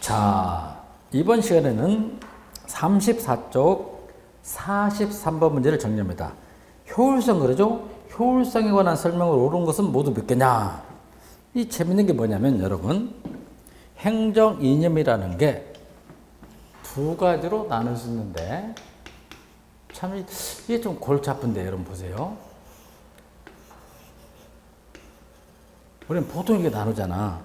자, 이번 시간에는 34쪽 43번 문제를 정리합니다. 효율성 그러죠? 효율성에 관한 설명을 옳은 것은 모두 몇 개냐? 이 재밌는 게 뭐냐면 여러분, 행정 이념이라는 게 두 가지로 나눌 수 있는데 참 이게 좀 골치 아픈데 여러분 보세요. 우리는 보통 이렇게 나누잖아.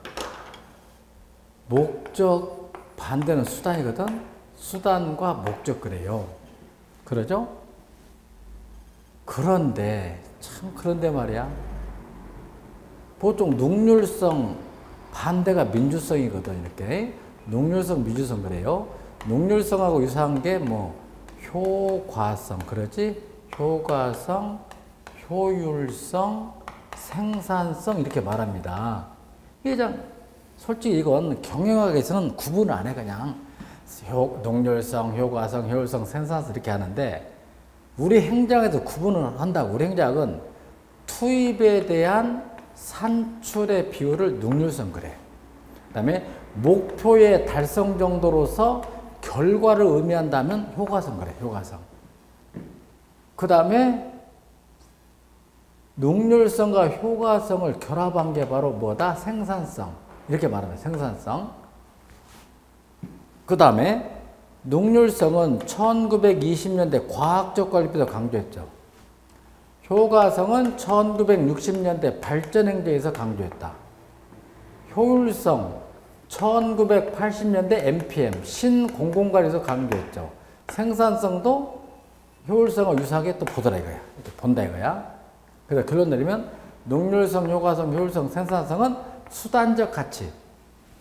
목적 반대는 수단이거든. 수단과 목적 그래요. 그러죠? 그런데 그런데 말이야. 보통 능률성 반대가 민주성이거든. 이렇게 능률성, 민주성 그래요. 능률성하고 유사한 게 뭐 효과성 그러지? 효과성, 효율성, 생산성 이렇게 말합니다. 이게 솔직히 이건 경영학에서는 구분 안 해. 그냥 능률성, 효과성, 효율성, 생산성 이렇게 하는데 우리 행정에서 구분을 한다고. 우리 행정학은 투입에 대한 산출의 비율을 능률성 그래. 그 다음에 목표의 달성 정도로서 결과를 의미한다면 효과성 그래. 효과성. 그 다음에 능률성과 효과성을 결합한 게 바로 뭐다? 생산성. 이렇게 말하면 생산성. 그 다음에 능률성은 1920년대 과학적 관리에서 강조했죠. 효과성은 1960년대 발전행정에서 강조했다. 효율성 1980년대 NPM 신공공관리에서 강조했죠. 생산성도 효율성을 유사하게 또 보더라 이거야. 이렇게 본다 이거야. 그래서 결론 내리면 능률성, 효과성, 효율성, 생산성은 수단적 가치.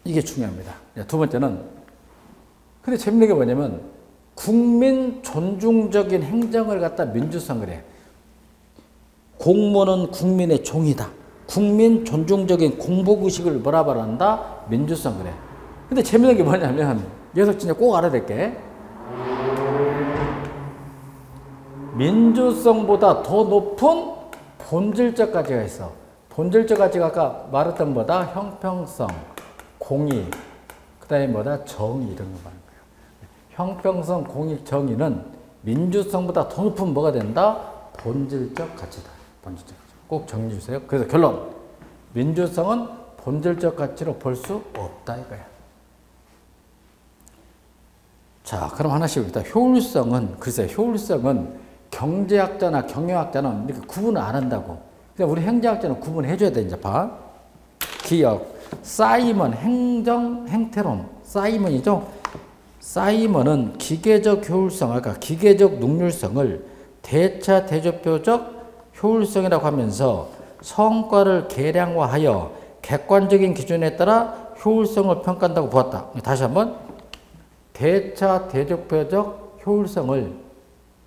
이게 중요합니다. 두 번째는 근데 재밌는 게 뭐냐면 국민 존중적인 행정을 갖다 민주성 그래. 공무원은 국민의 종이다. 국민 존중적인 공복의식을 뭐라 말한다? 민주성 그래. 근데 재밌는 게 뭐냐면 여기서 진짜 꼭 알아야 될 게 민주성보다 더 높은 본질적 가치가 있어. 본질적 가치가 아까 말했던 뭐다? 형평성, 공의, 그 다음에 뭐다? 정의 이런 거 말하는 거예요. 형평성, 공의, 정의는 민주성보다 더 높은 뭐가 된다? 본질적 가치다. 본질적 가치. 꼭 정리해 주세요. 그래서 결론. 민주성은 본질적 가치로 볼 수 없다 이거야. 자, 그럼 하나씩 봅시다. 효율성은 글쎄 효율성은 경제학자나 경영학자는 이렇게 구분을 안 한다고. 그러니까 우리 행정학자는 구분해 줘야 돼. 이제 봐. 기억, 사이먼, 행정, 행태론. 사이먼이죠. 사이먼은 기계적 효율성, 그러니까 기계적 능률성을 대차 대조표적 효율성이라고 하면서 성과를 계량화하여 객관적인 기준에 따라 효율성을 평가한다고 보았다. 다시 한번 대차 대조표적 효율성을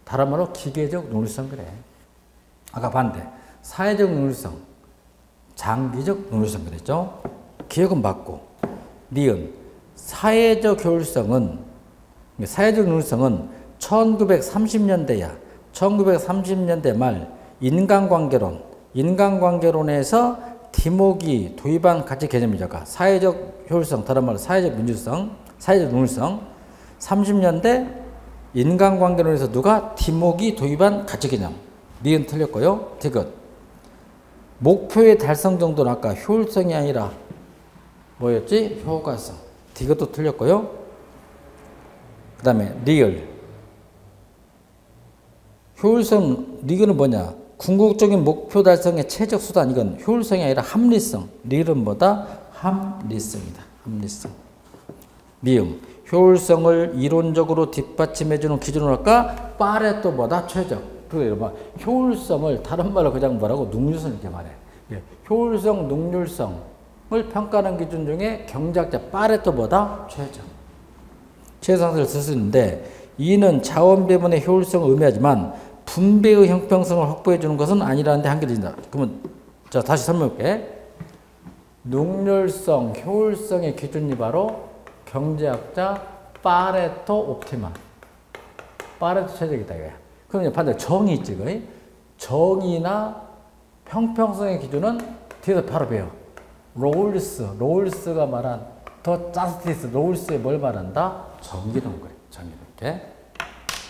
다른 말로 기계적 능률성 그래. 아까 반대 사회적 능률성, 장기적 능률성 그랬죠. 기억은 맞고 니은 사회적 효율성은 1930년대야. 1930년대 말 인간관계론에서 디모기 도입한 가치 개념이죠. 사회적 효율성, 다른 말로 사회적 민주성, 사회적 능률성. 30년대 인간관계론에서 누가? 디모기 도입한 가치 개념. 니은 틀렸고요. 디귿. 목표의 달성 정도는 아까 효율성이 아니라 뭐였지? 효과성. 디귿도 틀렸고요. 그 다음에 리을. 효율성, 리을은 뭐냐? 궁극적인 목표 달성의 최적 수단. 이건 효율성이 아니라 합리성. 리을은 뭐다? 합리성이다. 합리성. 미음. 효율성을 이론적으로 뒷받침해주는 기준으로 할까? 파레토 뭐다? 최적. 그러니까 효율성을 다른 말로 그냥 뭐라고? 능률성 이렇게 말해. 효율성, 능률성을 평가하는 기준 중에 경제학자 파레토보다 최적. 최상수를 쓸 수 있는데 이는 자원 배분의 효율성을 의미하지만 분배의 형평성을 확보해 주는 것은 아니라는데 한계된다. 그러면 자 다시 설명할게. 능률성, 효율성의 기준이 바로 경제학자 파레토 옵티마. 파레토 최적이다 이거야. 그럼 반대로 정의 있지. 정의나 형평성의 기준은 뒤에서 바로 배워. 롤스가 말한 더 자스티스 롤스에 뭘 말한다? 정기론 그래. 정기론. 이렇게.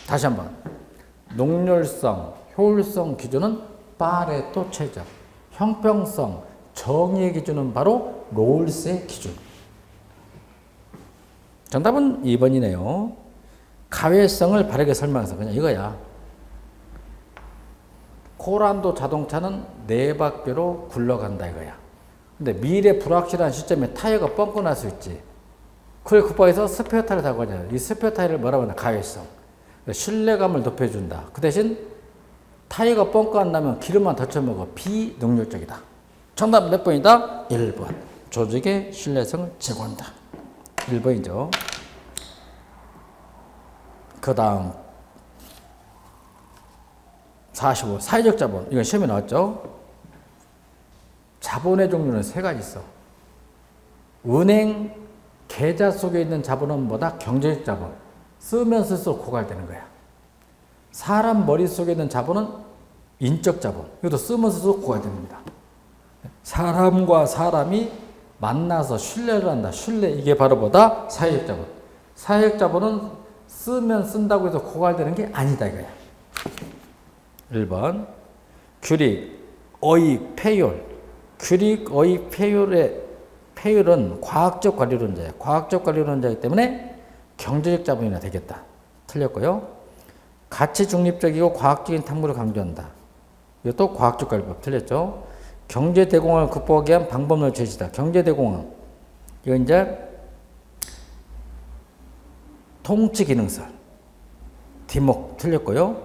다시 한번. 농률성, 효율성 기준은 파레토 최적. 형평성, 정의의 기준은 바로 롤스의 기준. 정답은 2번이네요. 가외성을 바르게 설명해서 그냥 이거야. 코란도 자동차는 4바퀴로 굴러간다 이거야. 근데 미래 불확실한 시점에 타이어가 뻥고 날 수 있지. 그래 급박해서 스페어 타이어를 타고 가잖아. 이 스페어 타이어를 뭐라고 하냐? 가외성. 신뢰감을 높여준다. 그 대신 타이어가 뻥고 안 나면 기름만 더 쳐먹어. 비능률적이다. 정답 몇 번이다? 1번. 조직의 신뢰성을 제고한다. 1번이죠. 그 다음 45. 사회적 자본. 이건 시험에 나왔죠. 자본의 종류는 3가지 있어. 은행 계좌 속에 있는 자본은 뭐다? 경제적 자본. 쓰면 쓸수록 고갈되는 거야. 사람 머릿속에 있는 자본은 인적 자본. 이것도 쓰면 쓸수록 고갈됩니다. 사람과 사람이 만나서 신뢰를 한다. 신뢰. 이게 바로 뭐다? 사회적 자본. 사회적 자본은 쓰면 쓴다고 해서 고갈되는 게 아니다 이거야. 1번. 규칙, 어익, 폐율. 규칙, 어익, 폐율은 과학적 관리론자예요. 과학적 관리론자이기 때문에 경제적 자본이나 되겠다. 틀렸고요. 가치 중립적이고 과학적인 탐구를 강조한다. 이것도 과학적 관리법 틀렸죠. 경제 대공황을 극복하기 위한 방법론을 제시다. 경제 대공황. 이거 이제 통치 기능설. 뒷목 틀렸고요.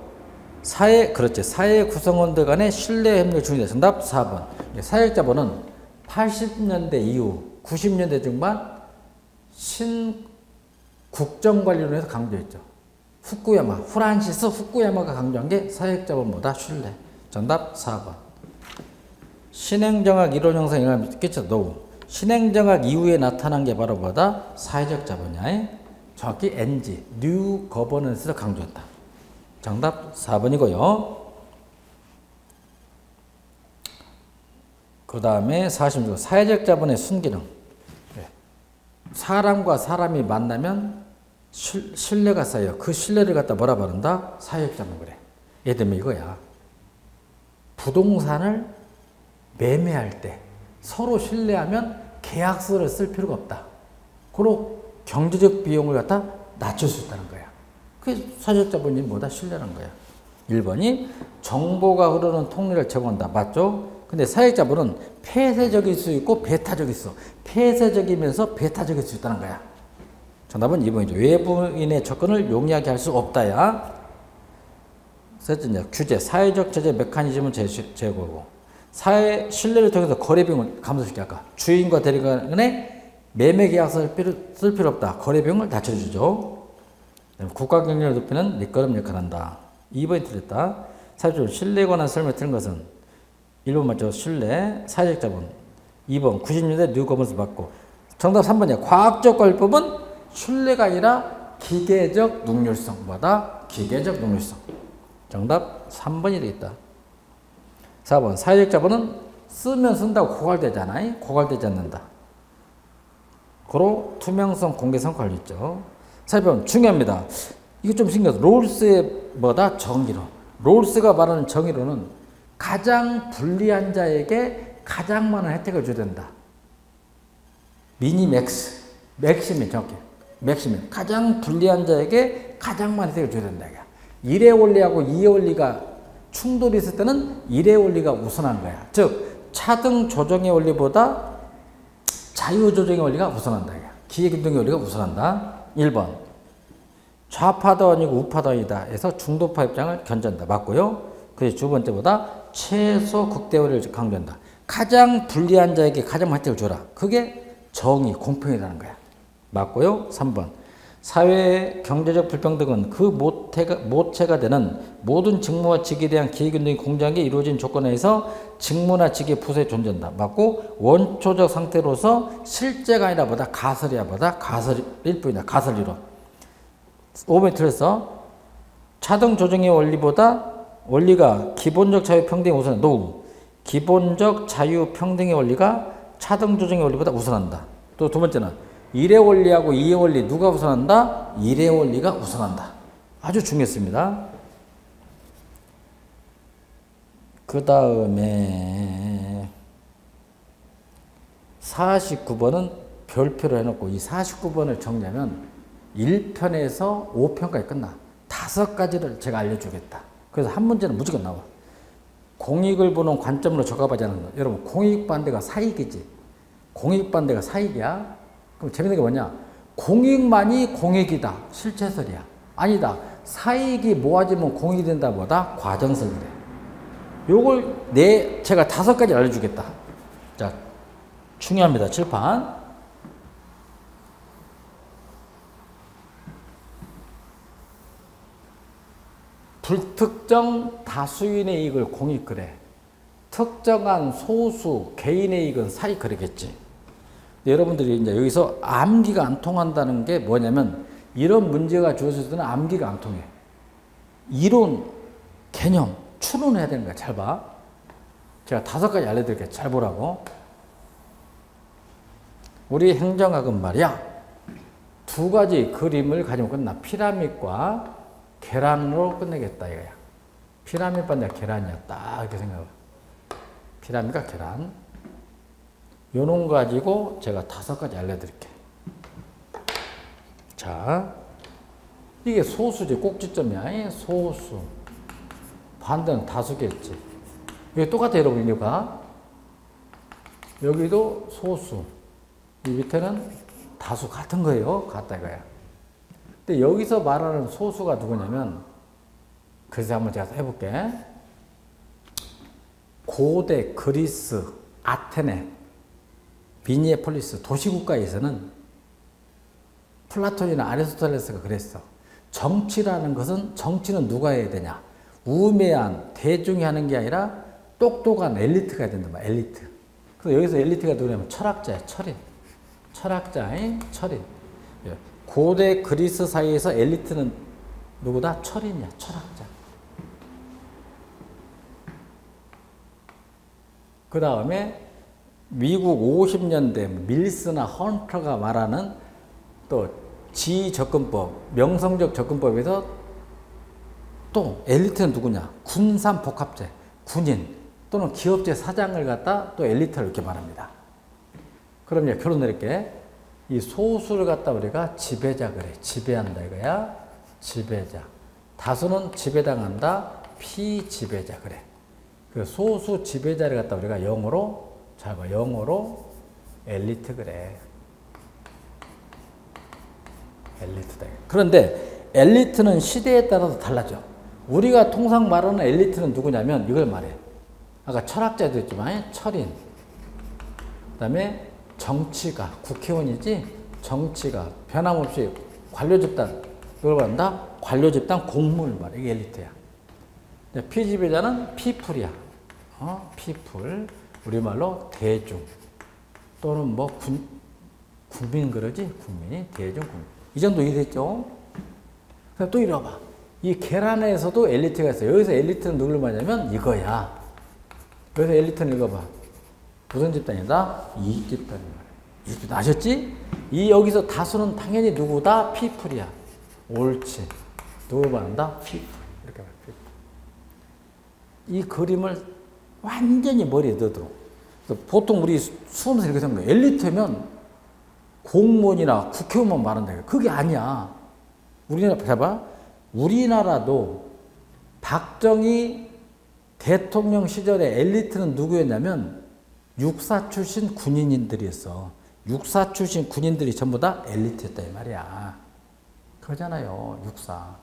사회, 그렇지. 사회 구성원들 간의 신뢰 협력이 중요하다. 정답 4번. 사회적 자본은 80년대 이후 90년대 중반 신국정관리론에서 강조했죠. 후쿠야마, 프란시스 후쿠야마가 강조한 게 사회적 자본보다 신뢰. 정답 4번. 신행정학 이론 형성에 영향을 끼쳐 노우. 신행정학 이후에 나타난 게 바로 뭐다? 사회적 자본이야. 정확히 NG, 뉴 거버넌스를 강조한다. 정답 4번이고요. 그 다음에 46. 사회적 자본의 순기능. 사람과 사람이 만나면 신뢰가 쌓여. 그 신뢰를 갖다 뭐라 바른다? 사회적 자본 그래. 예를 들면 이거야. 부동산을 매매할 때 서로 신뢰하면 계약서를 쓸 필요가 없다. 그리고 경제적 비용을 갖다 낮출 수 있다는 거야. 그게 사회적 자본이 뭐다? 신뢰라는 거야. 1번이 정보가 흐르는 통로를 제공한다. 맞죠? 근데 사회적 자본은 폐쇄적일 수 있고 배타적일 수 있어. 폐쇄적이면서 배타적일 수 있다는 거야. 정답은 2번이죠. 외부인의 접근을 용이하게 할 수 없다야. 셋째, 규제, 사회적 제재 메커니즘을 제고하고 사회 신뢰를 통해서 거래 비용을 감소시켜. 아까 주인과 대리 간의 매매 계약서를 쓸 필요 없다. 거래 비용을 낮춰주죠. 국가 경쟁을 높이는 밑거름 역할을 한다. 2번이 틀렸다. 사회적 신뢰에 관한 설명을 틀린 것은 1번 맞죠? 신뢰, 사회적 자본. 2번 90년대 뉴 거버넌스 받고. 정답 3번이야. 과학적 관리법은 신뢰가 아니라 기계적 능률성. 뭐다? 기계적 능률성. 정답 3번이 되겠다. 4번 사회적 자본은 쓰면 쓴다고 고갈되잖아. 고갈되지 않는다. 고로 투명성, 공개성 관리 있죠. 4번 중요합니다. 이거 좀 신기하다. 롤스의 뭐다? 정의론. 롤스가 말하는 정의론은 가장 불리한 자에게 가장 많은 혜택을 줘야 된다. 미니 맥스. 맥시민 정확히. 맥시민. 가장 불리한 자에게 가장 많은 혜택을 줘야 된다. 1의 원리하고 2의 원리가 충돌이 있을 때는 1의 원리가 우선하는 거야. 즉 차등 조정의 원리보다 자유조정의 원리가 우선한다. 기회균등의 원리가 우선한다. 1번 좌파도 아니고 우파도 아니다 해서 중도파 입장을 견제한다. 맞고요. 그래서 두 번째보다 최소 극대화를 강조한다. 가장 불리한 자에게 가장 혜택을 줘라. 그게 정의, 공평이라는 거야. 맞고요. 3번 사회의 경제적 불평등은 그 모체가 되는 모든 직무와 직에 대한 기회균등이 공정하게 이루어진 조건에 의해서 직무나 직의 부서에 존재한다. 맞고 원초적 상태로서 실제가 아니라 뭐다? 가설이야. 뭐다? 가설일 뿐이다. 가설이론. 5번이 틀렸어. 차등 조정의 원리가 기본적 자유평등의 우선한다. 노. 기본적 자유평등의 원리가 차등 조정의 원리보다 우선한다. 또 두 번째는 일의 원리하고 이의 원리 누가 우선한다? 일의 원리가 우선한다. 아주 중요했습니다. 그 다음에 49번은 별표로 해놓고 이 49번을 정리하면 1편에서 5편까지 끝나. 5가지를 제가 알려주겠다. 그래서 한 문제는 무조건 나와. 공익을 보는 관점으로 적합하지 않은 것. 여러분, 공익 반대가 사익이지. 공익 반대가 사익이야. 그럼 재밌는 게 뭐냐? 공익만이 공익이다. 실체설이야. 아니다. 사익이 모아지면 공익이 된다. 뭐다? 과정설이래. 요걸 제가 5가지 알려주겠다. 자, 중요합니다. 칠판. 불특정 다수인의 이익을 공익 그래. 특정한 소수 개인의 이익은 사익 그러겠지. 여러분들이 이제 여기서 암기가 안 통한다는 게 뭐냐면 이런 문제가 주어질 때는 암기가 안 통해. 이론, 개념, 추론해야 되는 거야. 잘 봐. 제가 5가지 알려드릴게요. 잘 보라고. 우리 행정학은 말이야. 2가지 그림을 가지면 끝나. 피라밋과 계란으로 끝내겠다 이거야. 피라밋 반대 계란이야. 딱 이렇게 생각해. 피라밋과 계란. 요놈 가지고 제가 5가지 알려드릴게. 자, 이게 소수지. 꼭지점이야. 소수. 반대는 다수겠지. 이게 똑같아 여러분. 이거 봐. 여기도 소수. 이 밑에는 다수 같은 거예요. 같다 이거야. 근데 여기서 말하는 소수가 누구냐면, 그래서 한번 제가 해볼게. 고대 그리스, 아테네, 미니에폴리스 도시국가에서는 플라톤이나 아리스토텔레스가 그랬어. 정치라는 것은, 정치는 누가 해야 되냐? 우매한 대중이 하는 게 아니라 똑똑한 엘리트가 해야 된다. 엘리트. 그래서 여기서 엘리트가 누구냐면 철학자야. 철인. 철학자의 철인. 고대 그리스 사이에서 엘리트는 누구다? 철인이야. 철학자. 그 다음에 미국 50년대 밀스나 헌터가 말하는 또 지접근법, 명성적 접근법에서 또 엘리트는 누구냐? 군산복합제, 군인 또는 기업체 사장을 갖다 또 엘리트를 이렇게 말합니다. 그럼 이제 결론 내릴게. 이 소수를 갖다 우리가 지배자 그래. 지배한다 이거야. 지배자. 다수는 지배당한다. 피지배자 그래. 그 소수 지배자를 갖다 우리가 영어로, 잘 봐. 영어로 엘리트 그래. 엘리트다. 그런데 엘리트는 시대에 따라서 달라져. 우리가 통상 말하는 엘리트는 누구냐면 이걸 말해. 아까 철학자도 있지만 철인. 그 다음에 정치가, 국회의원이지, 정치가 변함없이 관료집단, 이걸 말한다? 관료집단 공무원을 말해. 이게 엘리트야. 피지배자는 피플이야. 피플. 우리말로 대중. 또는 뭐 국민 그러지? 국민이, 대중, 국민. 이 정도 이해됐죠? 또 이러봐. 이 계란에서도 엘리트가 있어요. 여기서 엘리트는 누굴 말하냐면 이거야. 여기서 엘리트는 읽어봐. 무슨 집단이다? 이익 집단이야. 이익 집단. 아셨지? 여기서 다수는 당연히 누구다? 피플이야. 옳지. 누구 말한다? 피플. 이렇게 말해. 피플. 이 그림을 완전히 머리에 넣어들어. 보통 우리 수험생이 이렇게 생각해. 엘리트면 공무원이나 국회의원만 말한다. 그게 아니야. 우리나라, 봐봐. 우리나라도 박정희 대통령 시절에 엘리트는 누구였냐면 육사 출신 군인들이었어. 육사 출신 군인들이 전부 다 엘리트였다 이 말이야. 그러잖아요. 육사.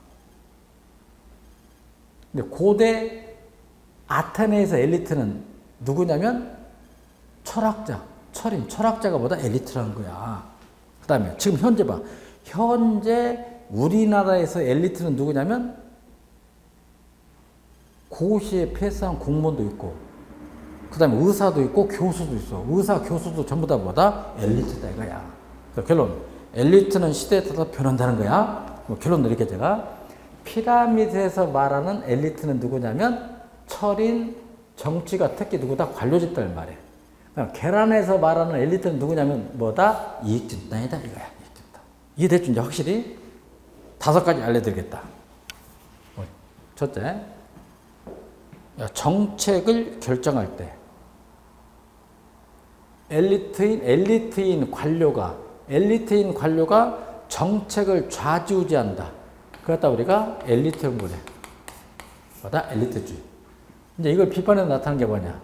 근데 고대 아테네에서 엘리트는 누구냐면 철학자, 철인, 철학자가 보다 엘리트라는 거야. 그 다음에 지금 현재 봐. 현재 우리나라에서 엘리트는 누구냐면 고시에 패스한 공무원도 있고 그 다음에 의사도 있고 교수도 있어. 의사, 교수도 전부 다 뭐다? 엘리트다 이거야. 결론. 엘리트는 시대에 따라 변한다는 거야. 결론 내릴게 제가. 피라미드에서 말하는 엘리트는 누구냐면 철인, 정치가 특히 누구다? 관료 집단을 말해. 계란에서 말하는 엘리트는 누구냐면 뭐다? 이익집단이다 이거야. 이익집단. 이해됐죠? 이제 확실히 5가지 알려드리겠다. 첫째, 정책을 결정할 때 엘리트인 관료가 정책을 좌지우지한다. 그렇다 우리가 엘리트형 그래. 뭐다? 엘리트주의. 이제 이걸 비판해서 나타나는 게 뭐냐?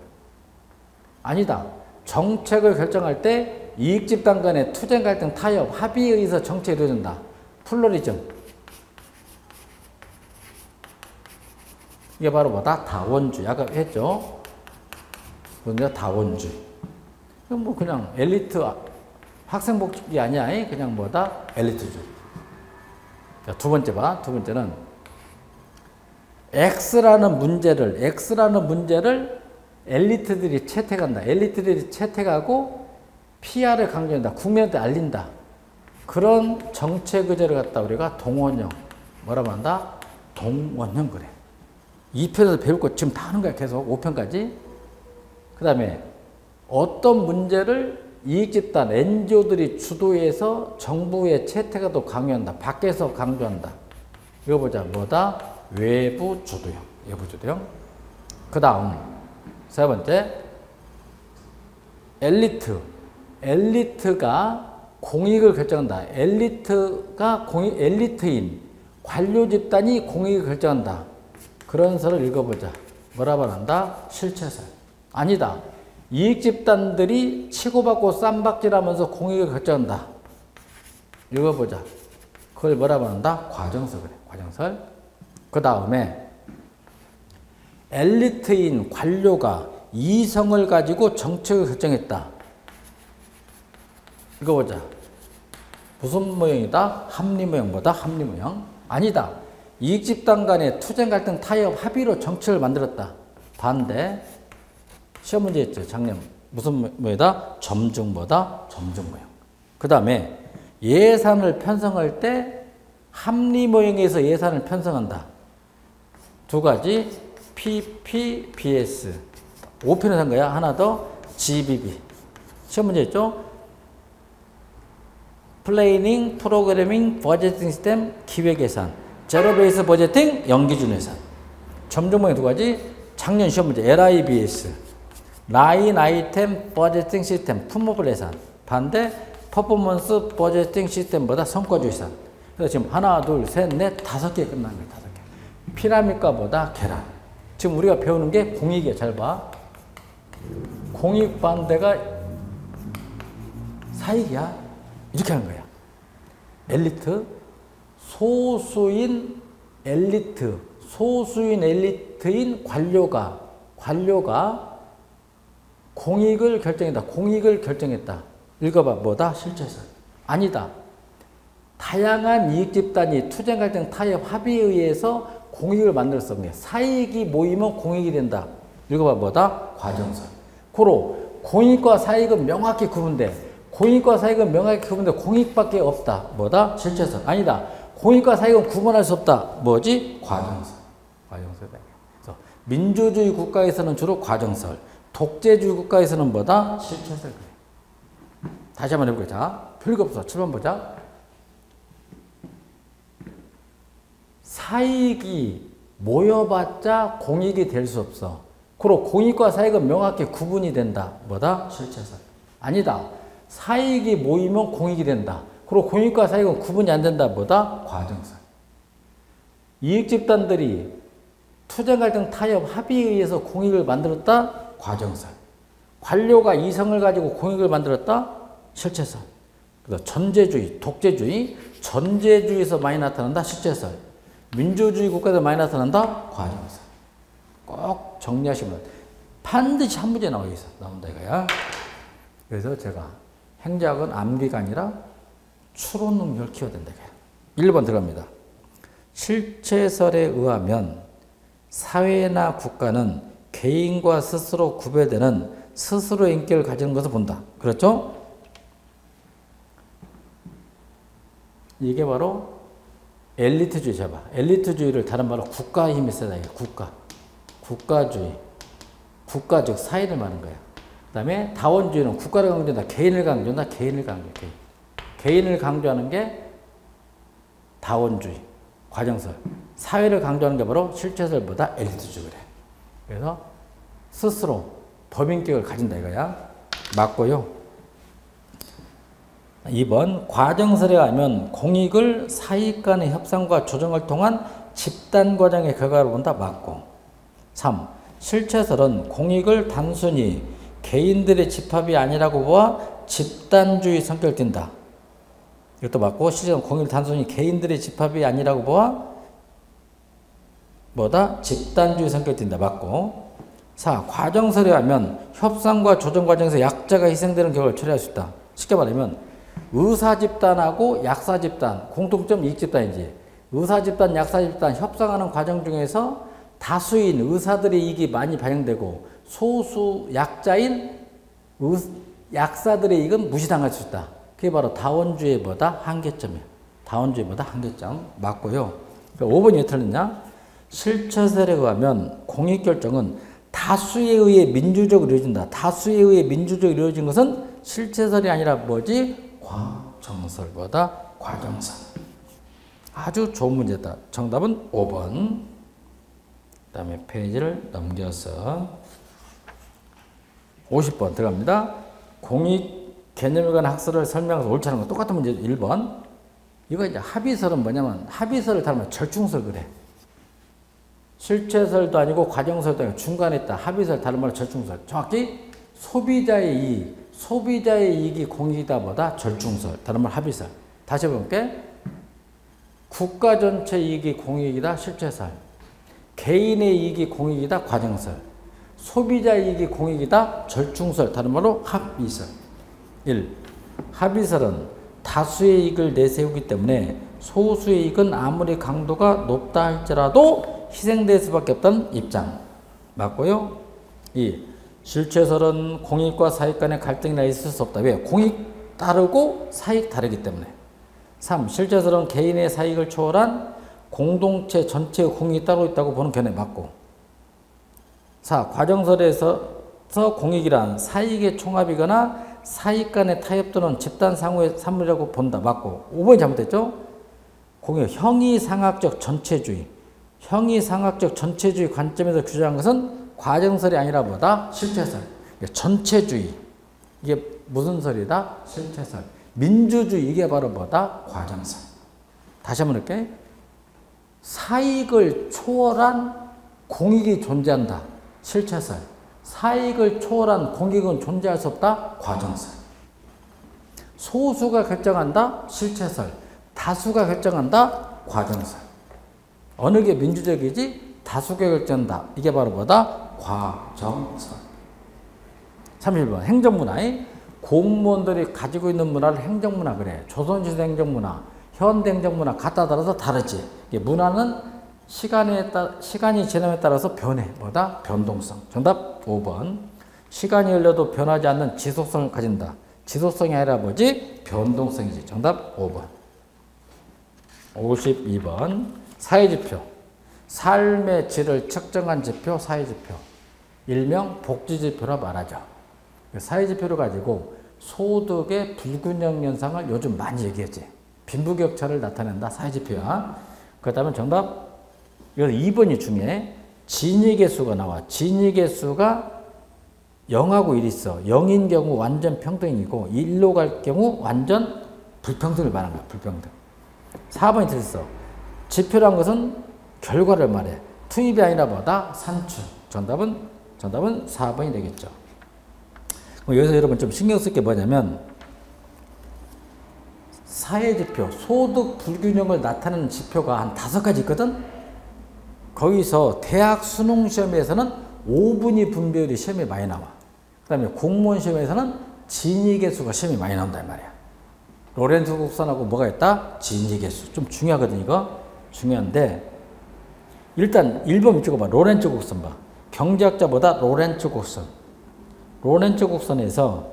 아니다. 정책을 결정할 때 이익집단 간의 투쟁, 갈등, 타협, 합의에 의해서 정책이 이루어진다. 플러리즘. 이게 바로 뭐다? 다원주의. 아까 했죠? 그런데 다원주의. 뭐 그냥 엘리트 학생복지 아니야. 그냥 뭐다? 엘리트주의. 자, 두 번째 봐. 두 번째는 X라는 문제를 엘리트들이 채택한다. 엘리트들이 채택하고 PR을 강조한다. 국민한테 알린다. 그런 정책 의제를 갖다 우리가 동원형. 뭐라고 한다? 동원형 그래. 2편에서 배울 거 지금 다 하는 거야. 계속 5편까지. 그 다음에 어떤 문제를 이익집단, NGO들이 주도해서 정부의 채택에도 강요한다. 밖에서 강조한다. 이거 보자. 뭐다? 외부 주도형. 외부 주도형. 그 다음 세 번째, 엘리트가 공익을 결정한다. 엘리트인 관료 집단이 공익을 결정한다. 그런 설을 읽어보자. 뭐라 말한다? 실체설. 아니다. 이익 집단들이 치고받고 쌈박질하면서 공익을 결정한다. 읽어보자. 그걸 뭐라 말한다? 과정설 그래. 과정설. 그 다음에 엘리트인 관료가 이성을 가지고 정책을 결정했다. 읽어보자. 무슨 모형이다? 합리모형보다 합리모형. 아니다. 이익집단 간의 투쟁, 갈등, 타협, 합의로 정책을 만들었다. 반대. 시험 문제 했죠. 작년. 무슨 모형이다? 점증보다 점증모형. 그 다음에 예산을 편성할 때 합리모형에서 예산을 편성한다. 두 가지. PPBS. 5편을 한 거야. 하나 더. GBB. 시험 문제 했죠. 플래닝, 프로그래밍, 버제팅 시스템, 기획예산. 제로 베이스 버제팅, 연기준 예산. 점정모형 두 가지. 작년 시험 문제 LIBS. 라인 아이템 버제팅 시스템, 품목별 예산. 반대, 퍼포먼스 버제팅 시스템보다 성과주 예산. 그래서 지금 하나, 둘, 셋, 넷, 5개 끝난 거예요. 5개. 피라미드가보다 계란. 지금 우리가 배우는 게 공익이야. 잘 봐. 공익 반대가 사익이야. 이렇게 하는 거야. 엘리트, 소수인 엘리트인 관료가 공익을 결정했다. 읽어봐. 뭐다? 실체설. 아니다. 다양한 이익집단이 투쟁, 갈등, 타협, 합의에 의해서 공익을 만들었어. 사익이 모이면 공익이 된다. 읽어봐. 뭐다? 과정설. 고로 공익과 사익은 명확히 구분돼. 공익밖에 없다. 뭐다? 실체설. 아니다. 공익과 사익은 구분할 수 없다. 뭐지? 과정설. 과정설이다. 그래서 민주주의 국가에서는 주로 과정설, 독재주의 국가에서는 뭐다? 실체설. 다시 한번 해볼게요. 자, 별거 없어. 7번 보자. 사익이 모여봤자 공익이 될 수 없어. 그리고 공익과 사익은 명확히 구분이 된다. 뭐다? 실체설. 아니다. 사익이 모이면 공익이 된다. 그리고 공익과 사익은 구분이 안 된다. 뭐다? 과정설. 이익집단들이 투쟁, 갈등, 타협, 합의에 의해서 공익을 만들었다. 과정설. 관료가 이성을 가지고 공익을 만들었다. 실체설. 그래서 전제주의, 독재주의, 전제주의에서 많이 나타난다. 실체설. 민주주의 국가에서 많이 나타난다. 과정설. 꼭 정리하시면 반드시 한 문제 나온다 이거야. 그래서 제가 행작은 암기가 아니라 추론 능력을 키워야 된다. 1번 들어갑니다. 실체설에 의하면 사회나 국가는 개인과 스스로 구별되는 스스로의 인격을 가지는 것을 본다. 그렇죠? 이게 바로 엘리트주의. 잡아. 엘리트주의를 다른 말로 국가의 힘이 세다. 국가주의. 국가 즉 사회를 말하는 거야. 그다음에 다원주의는 국가를 강조한다, 개인을 강조한다, 개인을 강조해. 개인을 강조하는 게 다원주의, 과정설. 사회를 강조하는 게 바로 실체설보다 엘리트주의래. 그래서 스스로 법인격을 가진다 이거야. 맞고요. 2번 과정설에 하면 공익을 사익 간의 협상과 조정을 통한 집단 과정의 결과로 본다. 맞고. 3. 실체설은 공익을 단순히 개인들의 집합이 아니라고 보아 집단주의 성격을 띈다. 이것도 맞고, 실제로 공익을 단순히 개인들의 집합이 아니라고 보아 뭐다? 집단주의 성격을 띈다. 맞고. 4. 과정설에 하면 협상과 조정 과정에서 약자가 희생되는 결과를 처리할 수 있다. 쉽게 말하면 의사집단하고 약사집단, 공통점 이익집단이지. 의사집단, 약사집단 협상하는 과정 중에서 다수인 의사들의 이익이 많이 반영되고 소수 약자인 약사들의 이익은 무시당할 수 있다. 그게 바로 다원주의보다 한계점이야. 다원주의보다 한계점. 맞고요. 그러니까 5번이 왜 틀렸냐? 실체설에 의하면 공익결정은 다수에 의해 민주적으로 이루어진다. 다수에 의해 민주적으로 이루어진 것은 실체설이 아니라 뭐지? 과정설보다 과정설. 아주 좋은 문제다. 정답은 5번. 그 다음에 페이지를 넘겨서 50번 들어갑니다. 공익 개념에 관한 학설을 설명해서 옳지 않은 거 똑같은 문제 1번. 이거 이제 합의설은 뭐냐면 합의설을 다루면 절충설 그래. 실체설도 아니고 과정설도 아니고 중간에 있다. 합의설 다른 말로 절충설. 정확히 소비자의 이익, 소비자의 이익이 공익이다 보다 절충설. 다른 말 합의설. 다시 해볼게. 국가 전체 이익이 공익이다. 실체설. 개인의 이익이 공익이다. 과정설. 소비자 이익이 공익이다. 절충설. 다른 말로 합의설. 1. 합의설은 다수의 이익을 내세우기 때문에 소수의 이익은 아무리 강도가 높다 할지라도 희생될 수밖에 없다는 입장. 맞고요. 2. 실체설은 공익과 사익 간의 갈등이나 있을 수 없다. 왜? 공익 다르고 사익 다르기 때문에. 3. 실체설은 개인의 사익을 초월한 공동체 전체의 공익이 따로 있다고 보는 견해. 맞고. 4. 과정설에서 공익이란 사익의 총합이거나 사익 간의 타협 또는 집단 상호의 산물이라고 본다. 맞고. 5번이 잘못됐죠? 공익, 형이상학적 전체주의. 형이상학적 전체주의 관점에서 규정한 것은 과정설이 아니라 뭐다? 실체설. 전체주의. 이게 무슨 설이다? 실체설. 민주주의. 이게 바로 뭐다? 과정설. 다시 한번 할게. 사익을 초월한 공익이 존재한다. 실체설. 사익을 초월한 공익은 존재할 수 없다. 과정설. 소수가 결정한다. 실체설. 다수가 결정한다. 과정설. 어느 게 민주적이지? 다수가 결정한다. 이게 바로 뭐다? 과정설. 31번 행정문화에 공무원들이 가지고 있는 문화를 행정문화 그래. 조선시대 행정문화, 현대 행정문화 갖다 따라서 다르지. 이게 문화는 시간이 지남에 따라서 변해. 뭐다? 변동성. 정답 5번. 시간이 흘러도 변하지 않는 지속성을 가진다. 지속성이 아니라 뭐지? 변동성이지. 정답 5번. 52번. 사회지표. 삶의 질을 측정한 지표, 사회지표. 일명 복지지표라 말하죠. 사회지표를 가지고 소득의 불균형 현상을 요즘 많이 얘기하지. 빈부격차를 나타낸다. 사회지표야. 그 다음에 정답, 여기 2번이 중요해. 진위계수가 나와. 진위계수가 0하고 1이 있어. 0인 경우 완전 평등이고 1로 갈 경우 완전 불평등을 말하는 거야. 불평등. 4번이 들었어. 지표란 것은 결과를 말해. 투입이 아니라 뭐다? 산출. 정답은 4번이 되겠죠. 여기서 여러분 좀 신경 쓸 게 뭐냐면 사회지표, 소득 불균형을 나타내는 지표가 한 5가지 있거든? 거기서 대학 수능 시험에서는 5분위 분배율이 시험에 많이 나와. 그 다음에 공무원 시험에서는 진위계수가 시험에 많이 나온다 이 말이야. 로렌츠 곡선하고 뭐가 있다? 진위계수. 좀 중요하거든 이거. 중요한데 일단 1번 찍어봐. 로렌츠 곡선 봐. 경제학자보다 로렌츠 곡선. 로렌츠 곡선에서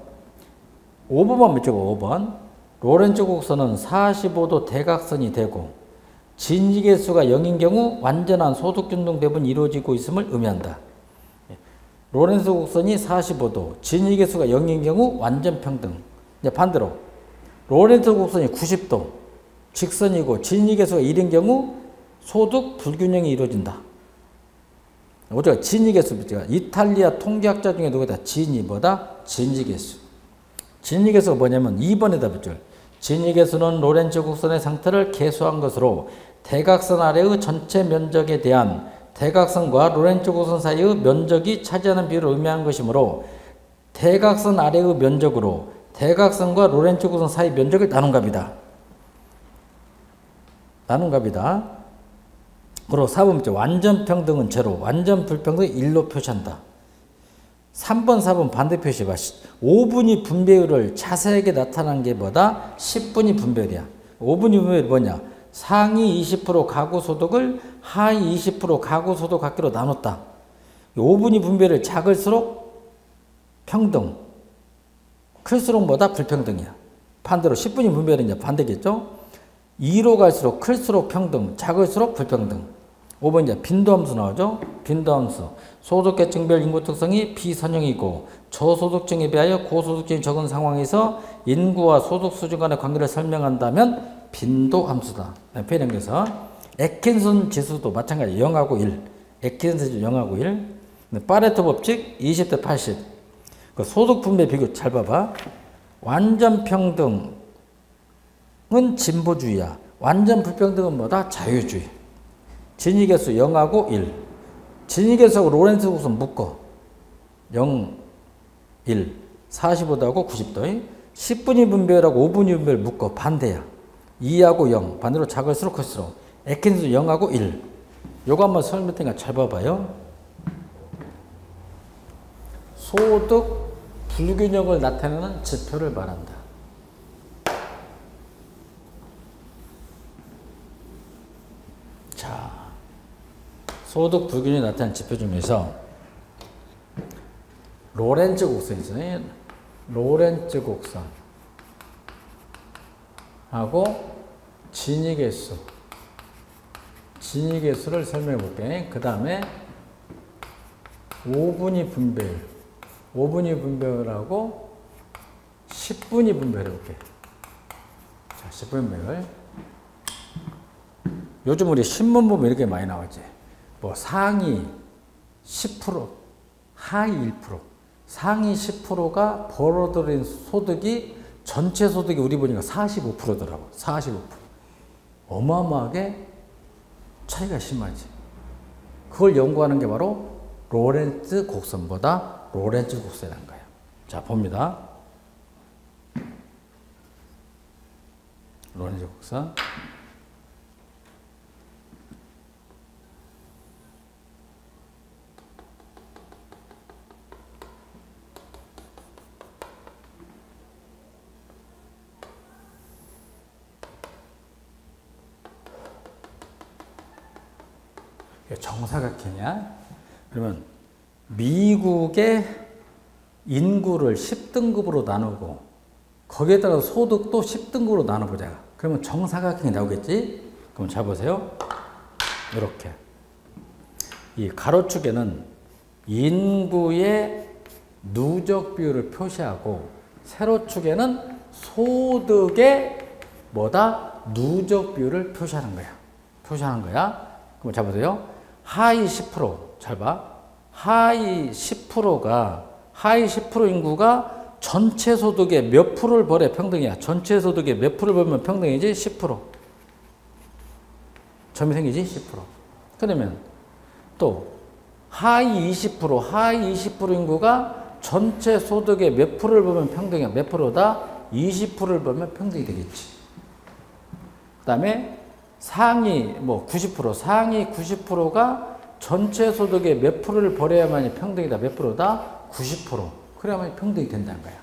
5번만 찍어. 5번. 로렌츠 곡선은 45도 대각선이 되고 진위계수가 0인 경우 완전한 소득균등 배분이 이루어지고 있음을 의미한다. 로렌츠 곡선이 45도, 진위계수가 0인 경우 완전 평등. 이제 반대로 로렌츠 곡선이 90도, 직선이고 진위계수가 1인 경우 소득 불균형이 이루어진다. 우리가 진위계수, 이탈리아 통계학자 중에 누구다? 진위 뭐다? 진위계수. 진위계수가 뭐냐면 2번의 답이죠. 진위계수는 로렌츠 곡선의 상태를 계수한 것으로 대각선 아래의 전체 면적에 대한 대각선과 로렌츠 곡선 사이의 면적이 차지하는 비율을 의미하는 것이므로 대각선 아래의 면적으로 대각선과 로렌츠 곡선 사이 면적을 나눈 값이다. 나눈 값이다. 그리고 4번 완전 평등은 제로, 완전 불평등은 1로 표시한다. 3번, 4번 반대 표시 봐. 5분위 분배율을 자세하게 나타난 게 뭐다? 10분위 분배율이야. 5분위 분배율이 뭐냐? 상위 20% 가구 소득을 하위 20% 가구 소득 합계로 나눴다. 5분위 분배율을 작을수록 평등, 클수록 뭐다? 불평등이야. 반대로 10분위 분배율은 이제 반대겠죠? 2로 갈수록 클수록 평등, 작을수록 불평등. 5번 이제 빈도함수 나오죠? 빈도함수. 소득계층별 인구 특성이 비선형이고 저소득층에 비하여 고소득층이 적은 상황에서 인구와 소득 수준 간의 관계를 설명한다면 빈도함수다. 변형돼서 애킨슨 지수도 마찬가지 0하고 1. 애킨슨 지수 0하고 1. 파레토 법칙 20대 80. 그 소득 분배 비교 잘 봐봐. 완전 평등은 진보주의야. 완전 불평등은 뭐다? 자유주의. 진위계수 0하고 1. 진위계수하고 로렌츠 곡선 묶어. 0, 1. 45도하고 90도. 10분위 분배율하고 5분위 분배율 묶어. 반대야. 2하고 0. 반대로 작을수록 클수록. 애킨슨 0하고 1. 요거 한번 설명할 테니까 잘 봐봐요. 소득 불균형을 나타내는 지표를 말한다. 자, 소득 불균형이 나타나는 지표 중에서 로렌츠 곡선이 있어요. 로렌츠 곡선 하고 진위계수, 진위계수를 설명해 볼게. 그 다음에 5분위 분배율, 5분위 분배율하고 10분위 분배율 해볼게. 자, 10분위 분배율. 요즘 우리 신문 보면 이렇게 많이 나오지. 뭐 상위 10%, 하위 1%. 상위 10%가 벌어들인 소득이 전체 소득이 우리 보니까 45%더라고. 45%. 어마어마하게 차이가 심하지. 그걸 연구하는 게 바로 로렌츠 곡선보다 로렌츠 곡선이라는 거예요. 자, 봅니다. 로렌츠 곡선. 정사각형이야. 그러면 미국의 인구를 10등급으로 나누고 거기에다가 소득도 10등급으로 나눠보자. 그러면 정사각형이 나오겠지? 그럼 잘 보세요. 이렇게. 이 가로축에는 인구의 누적 비율을 표시하고 세로축에는 소득의 뭐다? 누적 비율을 표시하는 거야. 표시하는 거야. 그럼 잘 보세요. 하위 10%, 잘 봐. 하위 10%가, 하위 10% 인구가 전체 소득의 몇 프로를 벌에 평등이야. 전체 소득의 몇 프로를 벌면 평등이지? 10%. 점이 생기지? 10%. 그러면 또 하위 20%, 하위 20% 인구가 전체 소득의 몇 프로를 벌면 평등이야. 몇 프로다? 20%를 벌면 평등이 되겠지. 그 다음에 상위 뭐 90%, 상위 90%가 전체 소득의 몇 프로를 벌여야만이 평등이다. 몇 프로다? 90%. 그래야만 평등이 된다는 거야.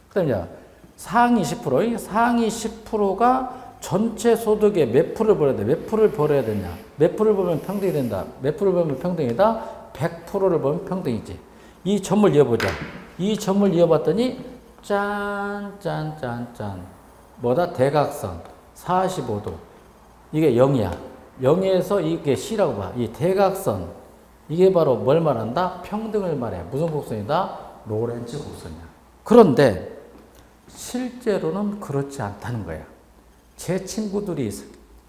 그 다음에 상위 10%, 상위 10%가 전체 소득의 몇 프로를 벌여야 돼? 몇 프로를 벌여야 되냐? 몇 프로를 벌면 평등이 된다. 몇 프로를 벌면 평등이다? 100%를 벌면 평등이지. 이 점을 이어보자. 이 점을 이어봤더니 짠, 짠, 짠, 짠. 뭐다? 대각선. 45도. 이게 0이야. 0에서 이게 C라고 봐. 이 대각선. 이게 바로 뭘 말한다? 평등을 말해. 무슨 곡선이다? 로렌츠 곡선이야. 그런데 실제로는 그렇지 않다는 거야. 제 친구들이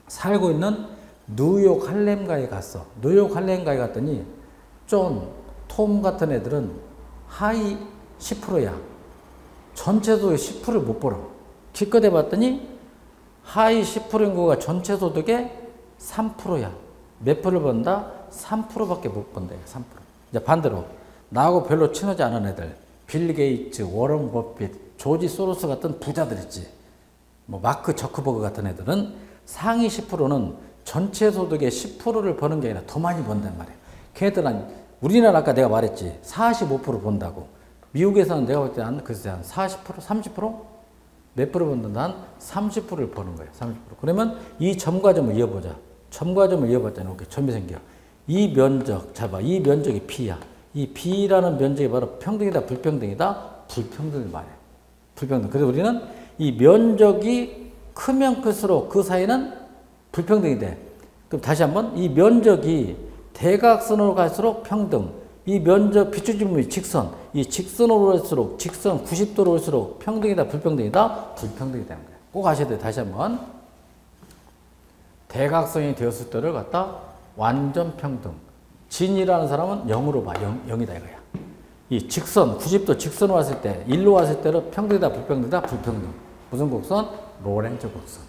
살고 있는 뉴욕 할렘가에 갔어. 뉴욕 할렘가에 갔더니 존, 톰 같은 애들은 하위 10%야. 전체 소득의 10%를 못 벌어. 기껏 해봤더니 하위 10% 인구가 전체 소득의 3%야. 몇 프로를 번다? 3%밖에 못 번다. 3%. 이제 반대로 나하고 별로 친하지 않은 애들, 빌 게이츠, 워런 버핏, 조지 소로스 같은 부자들 있지. 뭐 마크 저크버그 같은 애들은 상위 10%는 전체 소득의 10%를 버는 게 아니라 더 많이 번단 말이야. 걔들은 우리나라 아까 내가 말했지. 45% 번다고. 미국에서는 내가 볼 때 한 글쎄 한 40%, 30%? 몇 프로 번다? 한 30%를 버는 거야. 30%. 그러면 이 점과 점을 이어보자. 점과 점을 이어봤잖아. 이렇게 점이 생겨. 이 면적, 잡아. 이 면적이 B야. 이 B라는 면적이 바로 평등이다, 불평등이다? 불평등을 말해. 불평등. 그래서 우리는 이 면적이 크면 클수록 그 사이는 불평등이 돼. 그럼 다시 한번 이 면적이 대각선으로 갈수록 평등. 이 면적 비추지문이 직선. 이 직선으로 갈수록 직선 90도로 올수록 평등이다, 불평등이다? 불평등이 되는 거야. 꼭 아셔야 돼. 다시 한번. 대각선이 되었을 때를 갖다 완전 평등. 진이라는 사람은 0으로 봐. 0이다 이거야. 이 직선, 90도 직선으로 왔을 때, 1로 왔을 때는 평등이다, 불평등이다? 불평등. 무슨 곡선? 로렌츠 곡선.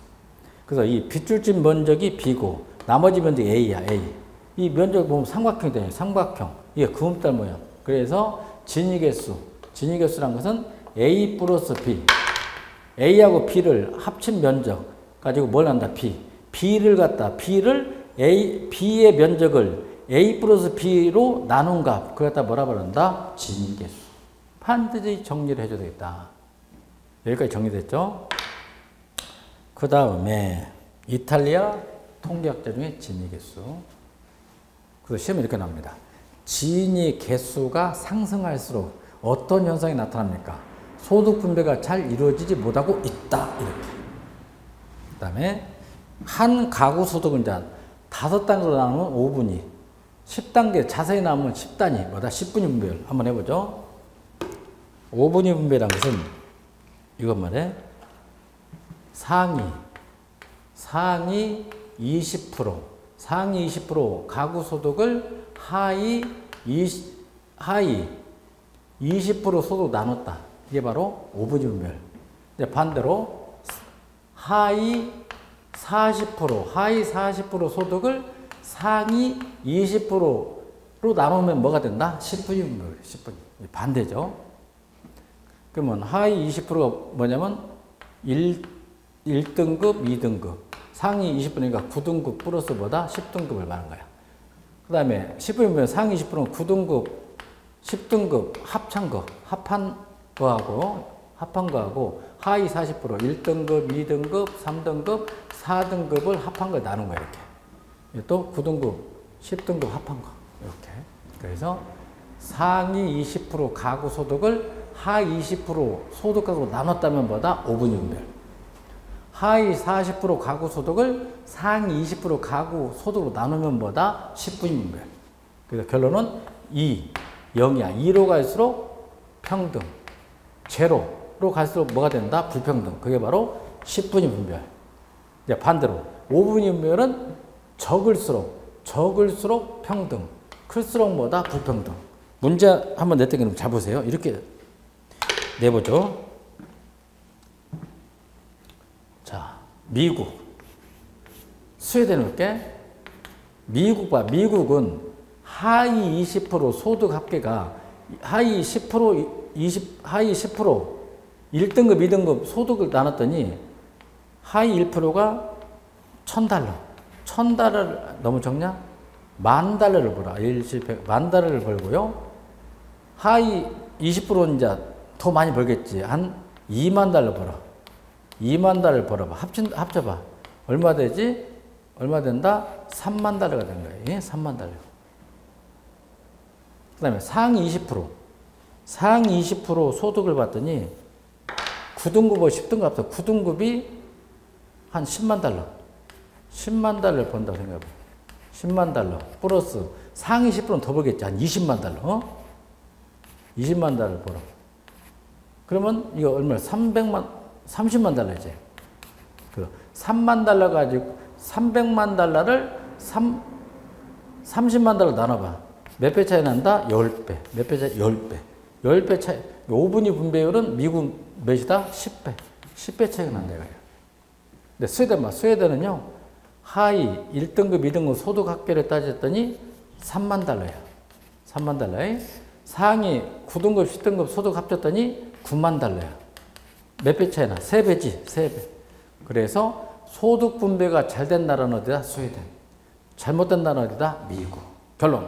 그래서 이 빗줄진 면적이 B고, 나머지 면적이 A야, A. 이 면적 보면 삼각형이 되잖아요. 삼각형. 이게 구름달 모양. 그래서 진위계수. 진위계수란 것은 A 플러스 B. A하고 B를 합친 면적 가지고 뭘 한다? B. B를 갖다, B의 면적을 A 플러스 B로 나눈 값. 그걸 갖다 뭐라 그런다? 진위계수. 반드시 정리를 해줘야 되겠다. 여기까지 정리됐죠? 그 다음에 이탈리아 통계학자 중에 진위계수. 그래서 시험에 이렇게 나옵니다. 진위계수가 상승할수록 어떤 현상이 나타납니까? 소득 분배가 잘 이루어지지 못하고 있다. 이렇게. 그 다음에 한 가구 소득은 5단계로 나누면 5분위. 10단계 자세히 나오면 10단위. 뭐다? 10분위 분배율. 한번 해보죠. 5분위 분배라는 것은 이것 말해. 상위 20%. 상위 20% 가구 소득을 하위 20% 소득 나눴다. 이게 바로 5분위 분배율. 반대로 하위 40% 소득을 상위 20%로 나누면 뭐가 된다? 10분위 분배율. 10분위. 반대죠. 그러면 하위 20%가 뭐냐면 1등급, 2등급. 상위 20%니까 9등급 플러스 뭐다? 10등급을 말하는 거야. 그 다음에 10분위 분배율 상위 20%는 9등급, 10등급 합한 거하고 하위 40% 1등급, 2등급, 3등급, 4등급을 합한 거 나눈 거야. 이렇게. 또 9등급, 10등급 합한 거. 이렇게. 그래서 상위 20% 가구 소득을 하위 20% 소득가로 나눴다면 뭐다? 5분위 분배율. 하위 40% 가구 소득을 상위 20% 가구 소득으로 나누면 뭐다? 10분위 분배율. 그래서 결론은 0이야. 2로 갈수록 평등. 제로로 갈수록 뭐가 된다? 불평등. 그게 바로 10분위 분배율. 이제 반대로 5분위 분배율은 적을수록 평등. 클수록 뭐다? 불평등. 문제 한번 냈더니 잘 보세요. 이렇게 내보죠. 자, 미국. 스웨덴을 볼게. 미국 봐. 미국은 하위 20% 소득 합계가 하위 10%, 하위 10%, 1등급, 2등급 소득을 나눴더니 하위 1%가 $1,000. $1,000를 너무 적냐? $10,000를 벌어. 10,000달러를 벌고요. 하위 20%는 이제 더 많이 벌겠지. 한 $20,000 벌어. $20,000을 벌어봐. 합쳐봐. 얼마 되지? 얼마 된다? $30,000가 된 거예요. 예? $30,000. 그 다음에 상위 20%. 상위 20% 소득을 봤더니 9등급하고 10등급 합쳐 9등급이 한 $100,000. $100,000을 번다고 생각해봐. $100,000 플러스 상위 10%는 더 벌겠지. 한 20만 달러. 20만 달러 벌어. 그러면 이거 얼마야? 30만 달러지. 그 3만 달러 가지고 300만 달러를 30만 달러 나눠봐. 몇 배 차이 난다? 10배. 몇 배 차이? 10배. 10배 차이. 5분위 분배율은 미국 몇이다? 10배. 10배 차이가 난다 이거예요. 근데 스웨덴은요. 하위 1등급, 2등급 소득 학교를 따졌더니 3만 달러야. 3만 달러에 상위 9등급, 10등급 소득 합쳤더니 9만 달러야. 몇 배 차이나? 3배지. 3배. 그래서 소득 분배가 잘 된 나라는 어디다? 스웨덴. 잘못된 나라는 어디다? 미국. 결론.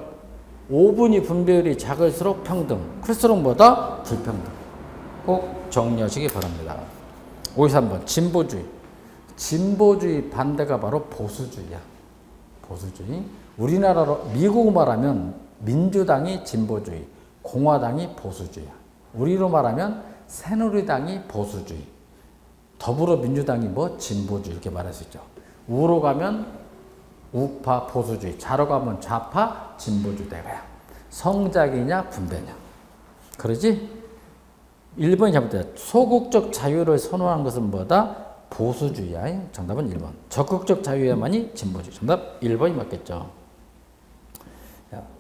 5분위 분배율이 작을수록 평등, 클수록 뭐다? 불평등. 꼭 정리하시기 바랍니다. 53번 진보주의. 진보주의 반대가 바로 보수주의야. 보수주의. 우리나라로 미국 말하면 민주당이 진보주의, 공화당이 보수주의야. 우리로 말하면 새누리당이 보수주의, 더불어민주당이 뭐 진보주의 이렇게 말할 수 있죠. 우로 가면 우파 보수주의, 좌로 가면 좌파 진보주의 대가야. 성작이냐 분배냐. 그러지? 1번이 잘못됐다. 소극적 자유를 선호하는 것은 뭐다? 보수주의야. 정답은 1번. 적극적 자유야만이 진보주의. 정답 1번이 맞겠죠.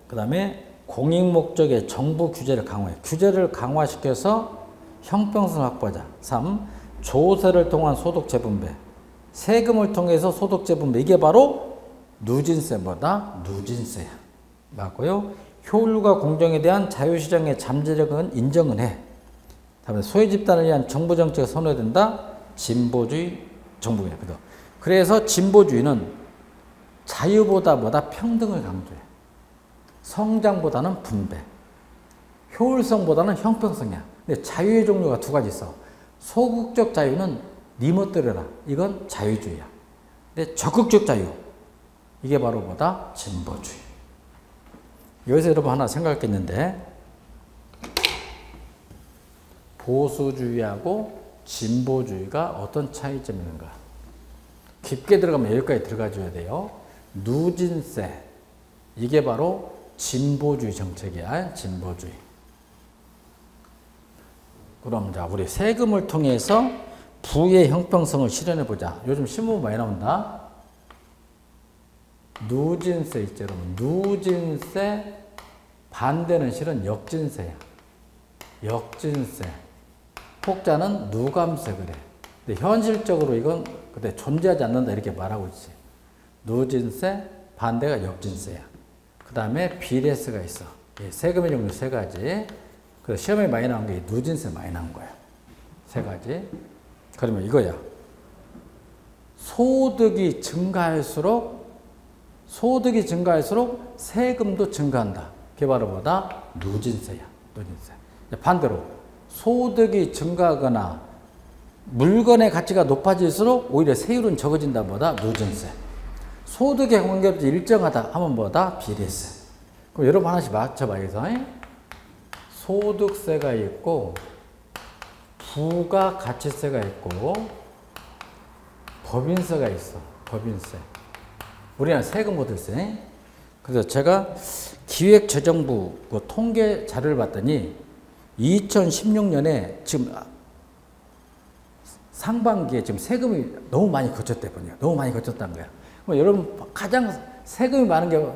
그 다음에 공익 목적의 정부 규제를 강화해. 규제를 강화시켜서 형평성을 확보하자. 3. 조세를 통한 소득 재분배. 세금을 통해서 소득 재분배. 이게 바로 누진세 뭐다? 누진세야. 맞고요. 효율과 공정에 대한 자유시장의 잠재력은 인정은 해. 다음에 소외집단을 위한 정부 정책을 선호된다. 진보주의 정부야. 그래서 진보주의는 자유보다 뭐다? 평등을 강조해. 성장보다는 분배. 효율성보다는 형평성이야. 근데 자유의 종류가 두 가지 있어. 소극적 자유는 니 멋대로라. 이건 자유주의야. 근데 적극적 자유. 이게 바로 뭐다? 진보주의. 여기서 여러분 하나 생각할 게 있는데, 보수주의하고 진보주의가 어떤 차이점이 있는가? 깊게 들어가면 여기까지 들어가줘야 돼요. 누진세. 이게 바로 진보주의 정책이야. 진보주의. 그럼 자, 우리 세금을 통해서 부의 형평성을 실현해 보자. 요즘 신문 많이 나온다. 누진세 있죠, 여러분. 누진세 반대는 실은 역진세야. 역진세. 혹자는 누감세 그래. 근데 현실적으로 이건 근데 존재하지 않는다 이렇게 말하고 있지. 누진세 반대가 역진세야. 그 다음에 비례세가 있어. 세금의 종류 세 가지. 그 시험에 많이 나온 게 누진세 많이 나온 거야. 세 가지. 그러면 이거야. 소득이 증가할수록 세금도 증가한다. 그게 바로 뭐다? 누진세야. 누진세. 반대로 소득이 증가하거나 물건의 가치가 높아질수록 오히려 세율은 적어진다. 뭐다? 누진세. 소득의 관계없이 일정하다 하면 뭐다? 비례세. 그럼 여러분 하나씩 맞춰봐. 여기서 소득세가 있고 부가가치세가 있고 법인세가 있어. 법인세. 우리나라 세금 모델세. 그래서 제가 기획재정부 그 통계 자료를 봤더니 2016년에 지금 상반기에 지금 세금이 너무 많이 거쳤대 보니까 너무 많이 거쳤다는 거야. 그럼 여러분 가장 세금이 많은 게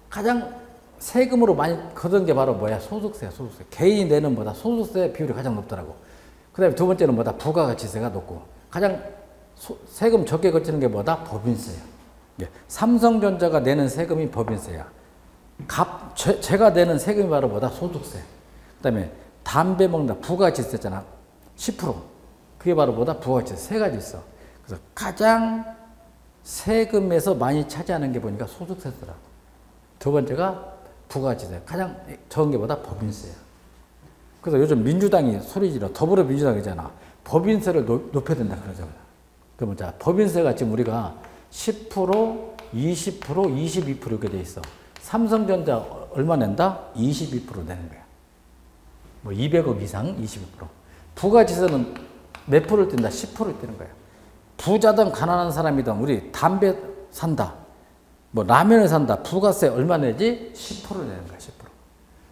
가장 세금으로 많이 걷은 게 바로 뭐야? 소득세야. 소득세. 개인이 내는 뭐다? 소득세 비율이 가장 높더라고. 그 다음에 두 번째는 뭐다? 부가가치세가 높고 가장 세금 적게 거치는 게 뭐다? 법인세야. 삼성전자가 내는 세금이 법인세야. 제가 내는 세금이 바로 뭐다? 소득세. 그 다음에 담배 먹는다. 부가가치세잖아. 10%. 그게 바로 뭐다? 부가가치세. 세 가지 있어. 그래서 가장 세금에서 많이 차지하는 게 보니까 소득세더라고. 두 번째가 부가가치세. 가장 적은 게 뭐다? 법인세야. 그래서 요즘 민주당이 소리질러. 더불어민주당이잖아. 법인세를 높여야 된다 그러잖아. 그러면 자, 법인세가 지금 우리가 10%, 20%, 22% 이렇게 돼 있어. 삼성전자 얼마 낸다? 22% 내는 거야. 뭐 200억 이상 22%. 부가가치세는 몇 프로를 뛴다? 10%를 뛰는 거야. 부자든 가난한 사람이든 우리 담배 산다. 뭐 라면을 산다. 부가세 얼마 내지? 10% 내는 거야. 10%.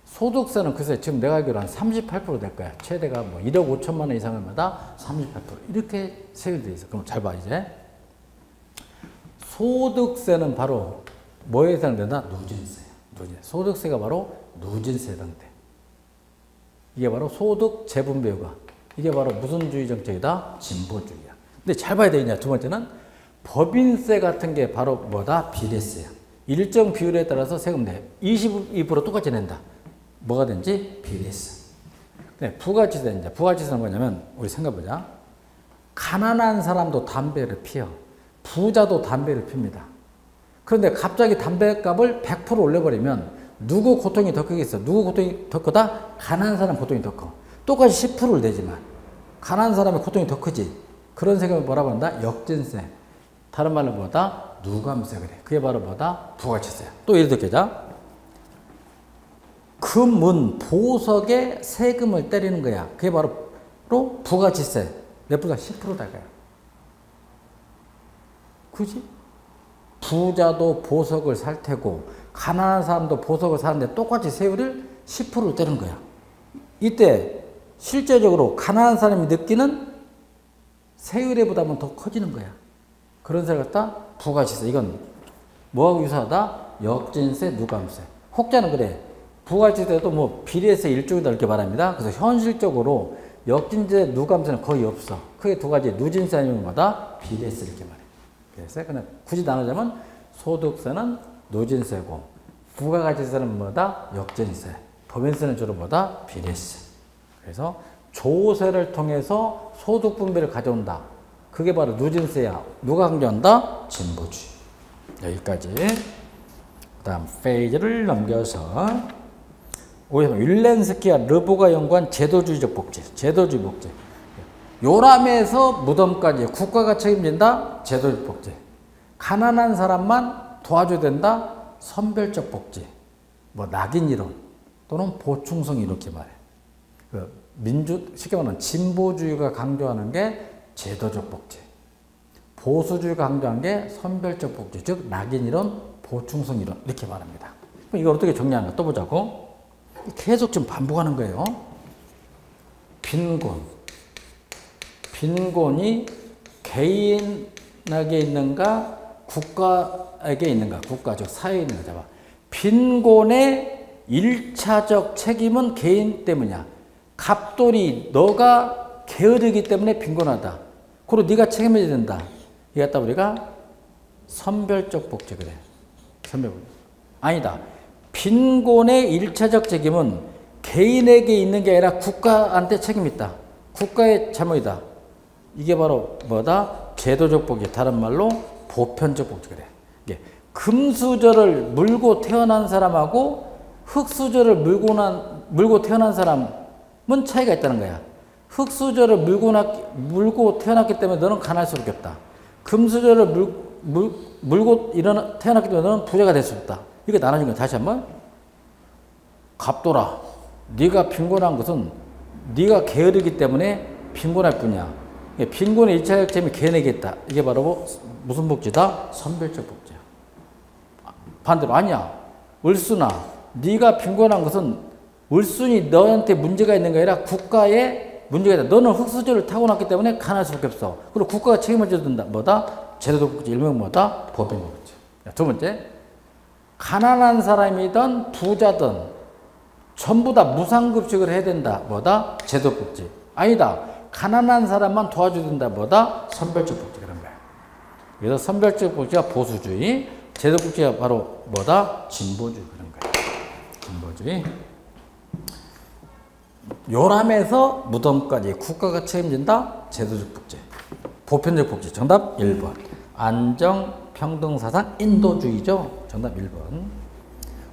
소득세는 글쎄 지금 내가 알기로 한 38% 될 거야. 최대가 뭐 1억 5천만 원 이상을마다 38%. 이렇게 세율돼 있어. 그럼 잘 봐 이제. 소득세는 바로 뭐에 해당된다? 누진세. 소득세가 바로 누진세에 해당돼. 이게 바로 소득 재분배효과. 이게 바로 무슨 주의 정책이다? 진보주의야. 근데 잘 봐야 되겠냐? 두 번째는 법인세 같은 게 바로 뭐다? 비례세야. 일정 비율에 따라서 세금 내. 22% 똑같이 낸다. 뭐가 된지? 비례세. 네, 부가치세. 이제 부가치세는 뭐냐면 우리 생각해보자. 가난한 사람도 담배를 피워. 부자도 담배를 핍니다. 그런데 갑자기 담배값을 100% 올려버리면 누구 고통이 더 크겠어? 누구 고통이 더 크다? 가난한 사람 고통이 더 커. 똑같이 10%를 내지만 가난한 사람의 고통이 더 크지. 그런 세금을 뭐라고 한다? 역진세. 다른 말로 뭐다? 누감세 그래. 그게 바로 뭐다? 부가치세야. 또 예를 들자. 금은 보석에 세금을 때리는 거야. 그게 바로 부가치세. 내부가 10%다 거야. 그지? 부자도 보석을 살 테고 가난한 사람도 보석을 사는데 똑같이 세율을 10%를 떼는 거야. 이때 실제적으로 가난한 사람이 느끼는 세율의 부담은 더 커지는 거야. 그런 세를 갖다 부가치세. 이건 뭐하고 유사하다? 역진세, 누감세. 혹자는 그래. 부가치세도 뭐 비례세 일종이다 이렇게 말합니다. 그래서 현실적으로 역진세, 누감세는 거의 없어. 크게 두 가지. 누진세 아니면 뭐다? 비례세 이렇게 말해. 그래서 그냥 굳이 나누자면 소득세는 누진세고 부가가치세는 뭐다? 역진세. 법인세는 주로 뭐다? 비례세. 그래서 조세를 통해서 소득 분배를 가져온다. 그게 바로 누진세야. 누가 강조한다? 진보주의. 여기까지. 그 다음 페이지를 넘겨서 윌렌스키와 르보가 연구한 제도주의적 복지. 제도주의 복지. 요람에서 무덤까지 국가가 책임진다. 제도적 복지. 가난한 사람만 도와줘야 된다. 선별적 복지. 뭐 낙인 이론 또는 보충성 이렇게 말해. 쉽게 말하면 진보주의가 강조하는 게 제도적 복지. 보수주의가 강조한 게 선별적 복지. 즉 낙인 이론, 보충성 이론 이렇게 말합니다. 그럼 이걸 어떻게 정리하는가 또 보자고. 계속 좀 반복하는 거예요. 빈곤. 빈곤이 개인에게 있는가 국가에게 있는가. 국가 즉 사회에 있는가. 잡아. 빈곤의 1차적 책임은 개인 때문이야. 갑돌이 너가 게으르기 때문에 빈곤하다. 그리고 네가 책임져야 된다. 이거 갖다 우리가 선별적 복지 그래. 선별복. 아니다. 빈곤의 1차적 책임은 개인에게 있는 게 아니라 국가한테 책임이 있다. 국가의 잘못이다. 이게 바로 뭐다? 제도적 복지. 다른 말로 보편적 복지 그래. 이게 금수저를 물고 태어난 사람하고 흙수저를 물고 태어난 사람은 차이가 있다는 거야. 흙수저를 물고 태어났기 때문에 너는 가난할 수 없겠다. 금수저를 물고 태어났기 때문에 너는 부자가 될 수 없다. 이렇게 나눠진 거야. 다시 한번. 갑돌아. 네가 빈곤한 것은 네가 게으르기 때문에 빈곤할 뿐이야. 빈곤의 1차적 책임이 개인에게 있다. 이게 바로 무슨 복지다? 선별적 복지야. 반대로 아니야. 을순아. 네가 빈곤한 것은 을순이 너한테 문제가 있는 게 아니라 국가에 문제가 있다. 너는 흙수저를 타고났기 때문에 가난할 수밖에 없어. 그리고 국가가 책임을 져야 된다. 뭐다? 제도적 복지. 일명 뭐다? 보편적 복지. 두 번째. 가난한 사람이든 부자든 전부 다 무상급식을 해야 된다. 뭐다? 제도적 복지. 아니다. 가난한 사람만 도와줘야 된다. 뭐다? 선별적 복지. 그런 거야. 그래서 선별적 복지가 보수주의, 제도적 복지가 바로 뭐다? 진보주의. 그런 거야. 진보주의. 요람에서 무덤까지 국가가 책임진다. 제도적 복지. 보편적 복지. 정답 1번. 안정평등사상 인도주의죠. 정답 1번.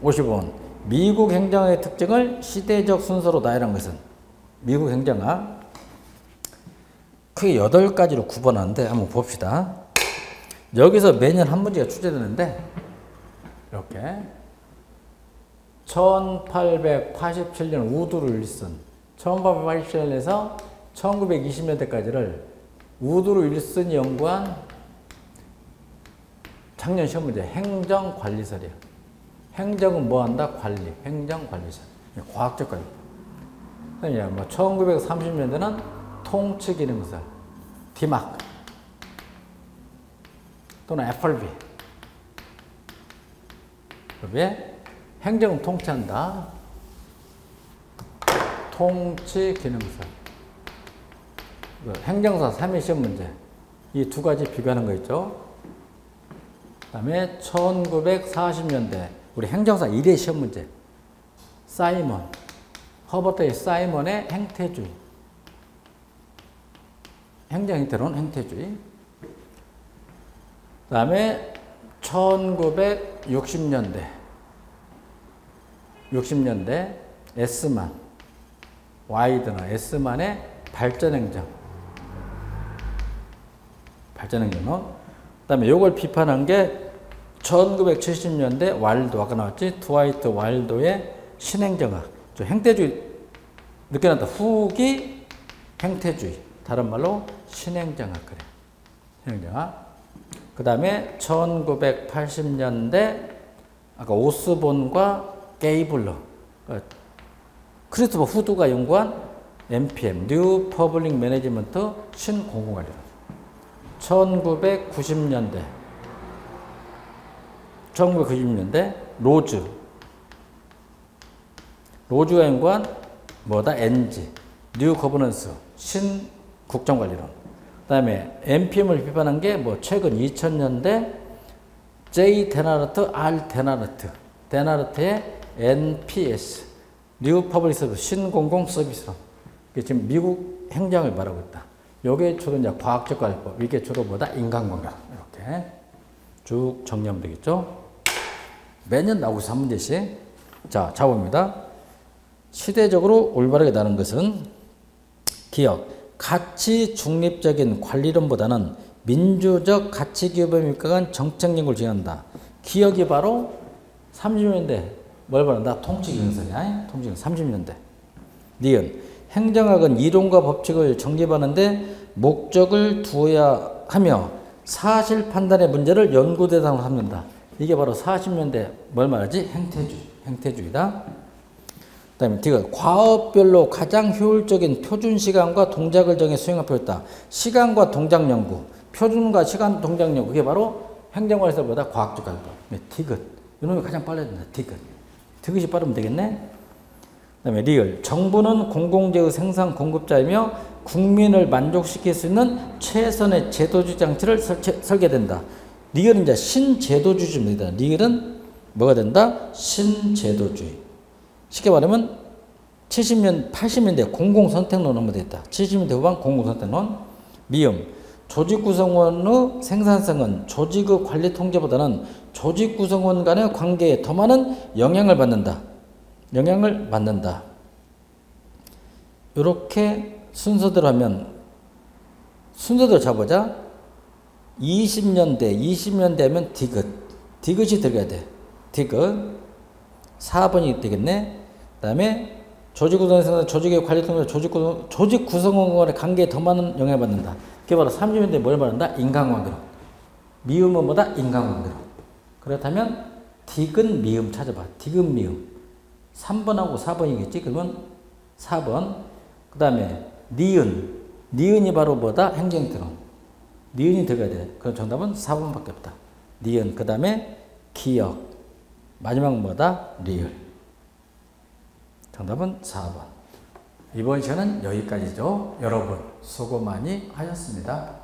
50번. 미국 행정의 특징을 시대적 순서로 나열한 것은? 미국 행정학 크게 8가지로 구분하는데 한번 봅시다. 여기서 매년 한 문제가 출제되는데 이렇게 1887년 우드로 윌슨 1887년에서 1920년대까지를 우드로 윌슨이 연구한 작년 시험 문제 행정관리설이에요. 행정은 뭐 한다? 관리. 행정관리설. 과학적 관리. 뭐 1930년대는 통치기능설. 디마크. 또는 FRB. 왜? 행정은 통치한다. 통치기능설. 행정사 3일 시험 문제. 이 두 가지 비교하는 거 있죠. 그 다음에 1940년대 우리 행정사 1회 시험 문제. 사이먼. 허버트 사이먼의 행태주의. 행정 형태로는 행태주의. 그 다음에 1960년대 에스만, 와이드너, 에스만의 발전행정. 발전행정론. 그 다음에 이걸 비판한 게 1970년대 와일드, 아까 나왔지? 드와이트 와일드의 신행정학. 행태주의, 느껴난다. 후기 행태주의. 다른 말로 신행정학. 그래. 신행정학. 그 다음에 1980년대 아까 오스본과 게이블러, 크리스토퍼 후드가 연구한 NPM, New Public Management 신공공관리. 1990년대 로즈가 연구한 뭐다? NG, New Governance 신국정관리론. 그 다음에 NPM을 비판한 게 뭐 최근 2000년대 J. 데나르트, R. 데나르트의 NPS, New Public Service, 신공공 서비스론. 이게 지금 미국 행정을 말하고 있다. 요게 주로 이제 과학적 관리법, 이게 주로 뭐다? 인간관계. 이렇게 쭉 정리하면 되겠죠. 매년 나오고 있어, 한 문제씩. 자, 잡아봅니다. 시대적으로 올바르게 나는 것은 기업, 가치 중립적인 관리론보다는 민주적 가치 기업에 입각한 정책 연구를 진행한다. 기업이 바로 30년대 뭘 말한다? 통치기능설이야. 통치기능설 30년대. 니은 행정학은 이론과 법칙을 정립하는데 목적을 두어야 하며 사실 판단의 문제를 연구 대상으로 삼는다. 이게 바로 40년대 뭘 말하지? 행태주의다. 그 다음에 D가 과업별로 가장 효율적인 표준 시간과 동작을 정해 수행할 필요가 있다. 시간과 동작 연구, 표준과 시간 동작 연구, 그게 바로 행정관리설보다 과학적 관리법. 디귿. 이놈이 가장 빨라야 된다. 디귿이 빠르면 되겠네. 그 다음에 리을. 정부는 공공재의 생산 공급자이며 국민을 만족시킬 수 있는 최선의 제도주의 장치를 설계된다. 리을은 이제 신제도주의입니다. 리을은 뭐가 된다? 신제도주의. 쉽게 말하면 80년대 공공선택론 하면 되겠다. 70년대 후반 공공선택론. 미음. 조직 구성원의 생산성은 조직의 관리 통제보다는 조직 구성원 간의 관계에 더 많은 영향을 받는다. 이렇게 순서대로 하면 순서대로 잡아보자. 20년대 하면 디귿이 들어가야 돼. 디귿. 4번이 되겠네. 그 다음에 조직 구성원에서 조직의 관리 통제, 조직 구성원 간의 관계에 더 많은 영향을 받는다. 그게 바로 30년대에 뭘 말한다? 인간관계로. 미음은 뭐다? 인간관계로. 그렇다면 디귿 미음 찾아봐. 디귿 미음. 3번하고 4번이겠지? 그러면 4번. 그 다음에 니은. 니은이 바로 뭐다? 행정행태론. 니은이 들어가야 돼. 그럼 정답은 4번밖에 없다. 니은. 그 다음에 기억. 마지막 뭐다? 리을. 정답은 4번. 이번 시간은 여기까지죠. 여러분 수고 많이 하셨습니다.